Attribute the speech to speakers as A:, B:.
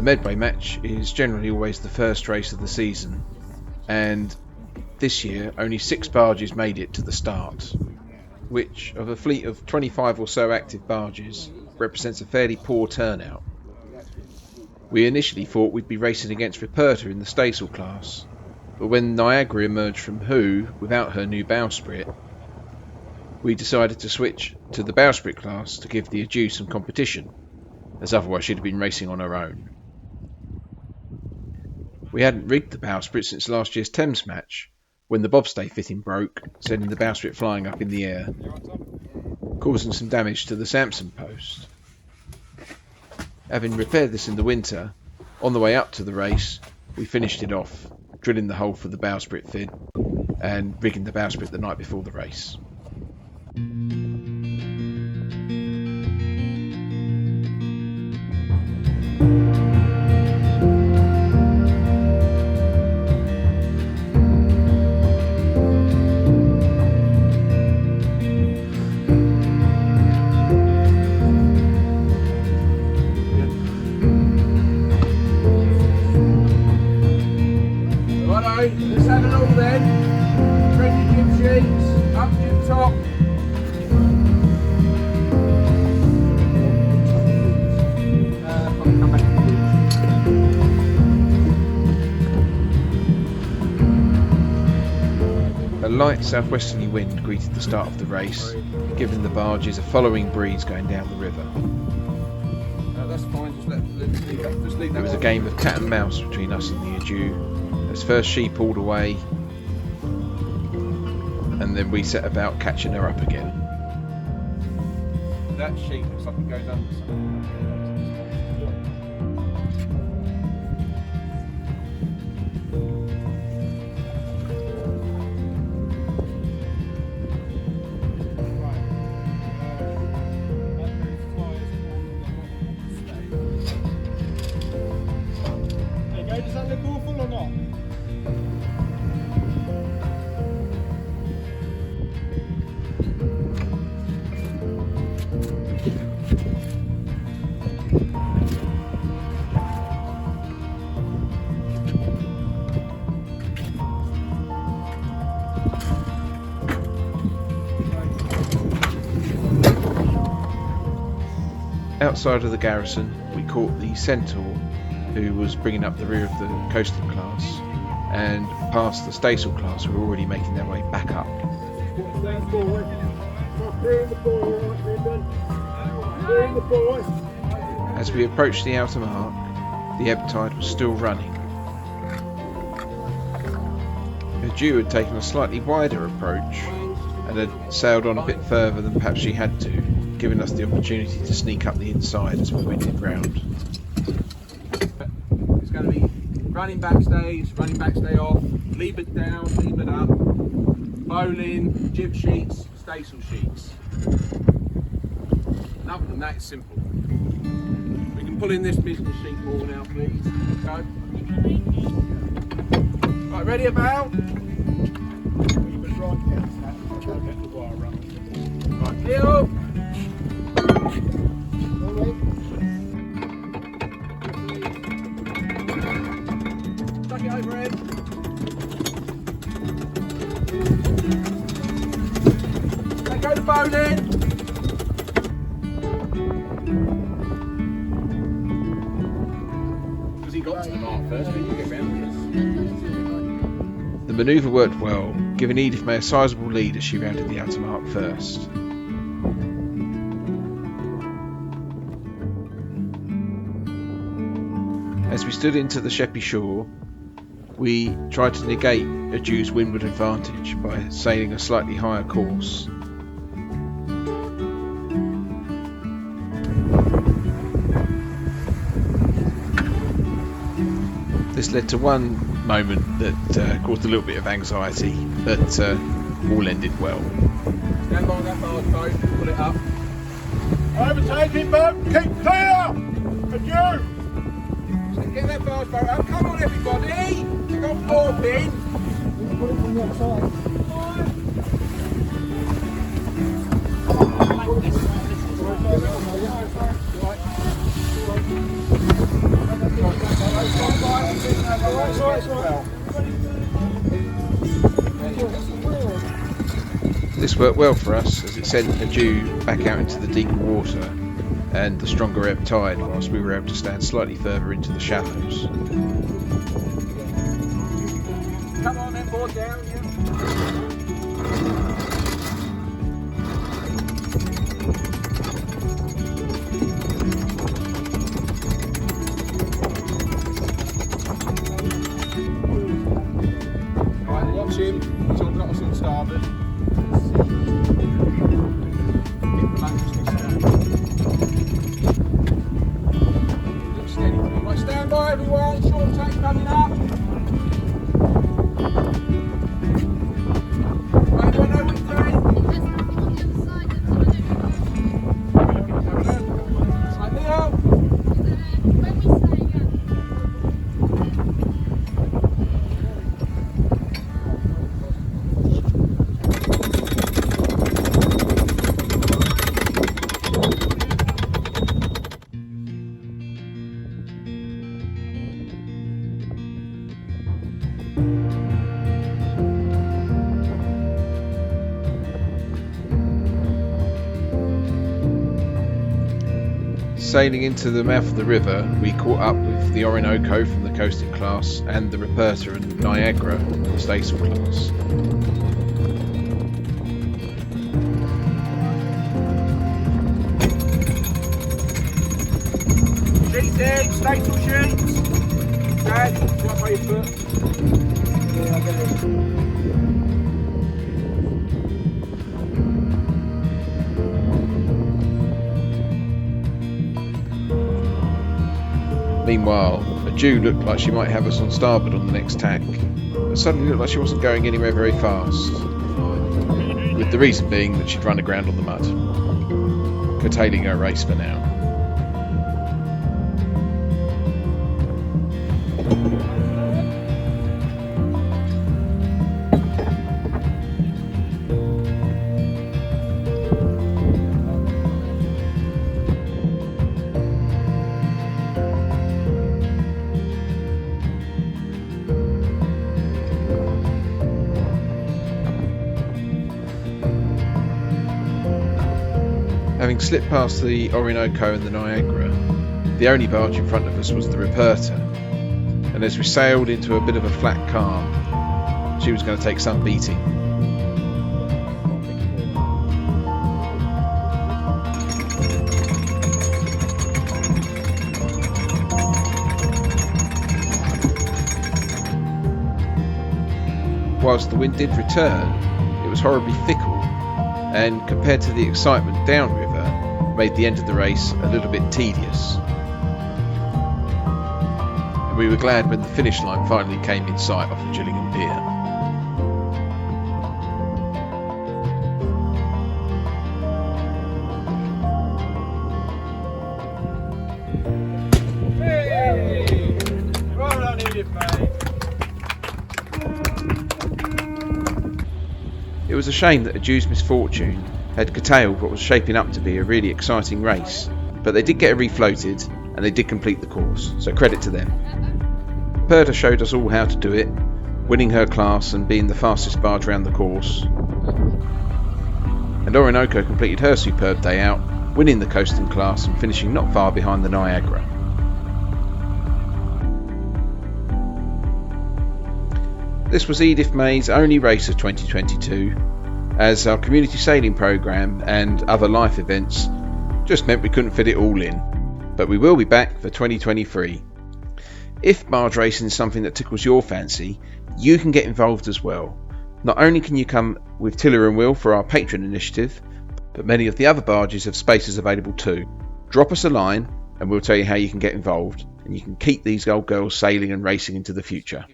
A: Medway match is generally always the first race of the season, and this year only 6 barges made it to the start, which, of a fleet of 25 or so active barges, represents a fairly poor turnout. We initially thought we'd be racing against Repertor in the Staysail class, but when Niagara emerged from Who without her new Bowsprit, we decided to switch to the Bowsprit Class to give the Adieu some competition, as otherwise she'd have been racing on her own. We hadn't rigged the Bowsprit since last year's Thames match, when the bobstay fitting broke, sending the Bowsprit flying up in the air, causing some damage to the Samson post. Having repaired this in the winter, on the way up to the race, we finished it off, drilling the hole for the Bowsprit fin and rigging the Bowsprit the night before the race.
B: Let's have it all then. Bring your jib sheets up to the top. Come back.
A: A light southwesterly wind greeted the start of the race, giving the barges a following breeze going down the river.
B: That's fine, just leave that.
A: There was a game of cat and mouse between us and the Adieu, as first she pulled away, and then we set about catching her up again.
B: That sheet looks like it goes under something.
C: Does that look awful or not?
A: Outside of the garrison, we caught the Centaur, who was bringing up the rear of the coasting class, and past the Staysail class, who were already making their way back up.
C: Stand forward. Doing the ball, doing the ball.
A: As we approached the outer mark, the ebb tide was still running. Adieu had taken a slightly wider approach and had sailed on a bit further than perhaps she had to, giving us the opportunity to sneak up the inside as we winded round.
B: It's going to be running backstay off, leave it down, leave it up, bowling, jib sheets, staysail sheets. And other than that, it's simple. We can pull in this business sheet ball now, please. Go. Right, ready about? Right, Leo. Tuck it overhead. Then go to bowling. Because he got to the mark first, but you get round this.
A: The manoeuvre worked well, giving Edith May a sizable lead as she rounded the outer mark first. As we stood into the Sheppey shore, we tried to negate Adieu's windward advantage by sailing a slightly higher course. This led to one moment that caused a little bit of anxiety, but all ended well.
B: Stand by that barge boat, pull it up.
C: Overtaking boat, keep clear! Adieu!
B: So get that barge boat up. Come on, everybody! We've got 4 pin.
C: Put it from the outside.
B: Right.
A: This worked well for us as it sent Adieu back out into the deeper water and the stronger ebb tide, whilst we were able to stand slightly further into the shallows.
B: Come on then, board down, yeah. Right, watch him. He's all got us on starboard. Keep relaxed and stand. Look steady for me. Right, stand by everyone. Short tack coming up. Right, everyone know what he's doing? Right, Leo.
A: Sailing into the mouth of the river, we caught up with the Orinoco from the Coasting Class and the Repertor and Niagara from the Staysail class.
B: Sheets in, Staysail sheets. Dad, drop by your foot. Yeah, I get it.
A: Meanwhile, Adieu looked like she might have us on starboard on the next tack, but suddenly looked like she wasn't going anywhere very fast, with the reason being that she'd run aground on the mud, curtailing her race for now. Having slipped past the Orinoco and the Niagara, the only barge in front of us was the Repertor, and as we sailed into a bit of a flat calm, she was going to take some beating. Whilst the wind did return, it was horribly fickle, and compared to the excitement downriver, made the end of the race a little bit tedious. And we were glad when the finish line finally came in sight off the Gillingham Pier.
B: Hey! Well done, Edith May.
A: It was a shame that Adieu's Misfortune had curtailed what was shaping up to be a really exciting race, but they did get her refloated and they did complete the course, so credit to them. Repertor showed us all how to do it, winning her class and being the fastest barge around the course. And Orinoco completed her superb day out, winning the Coasting Class and finishing not far behind the Niagara. This was Edith May's only race of 2022, as our community sailing programme and other life events just meant we couldn't fit it all in, but we will be back for 2023. If barge racing is something that tickles your fancy, you can get involved as well. Not only can you come with tiller and wheel for our Patreon initiative, but many of the other barges have spaces available too. Drop us a line and we'll tell you how you can get involved, and you can keep these old girls sailing and racing into the future.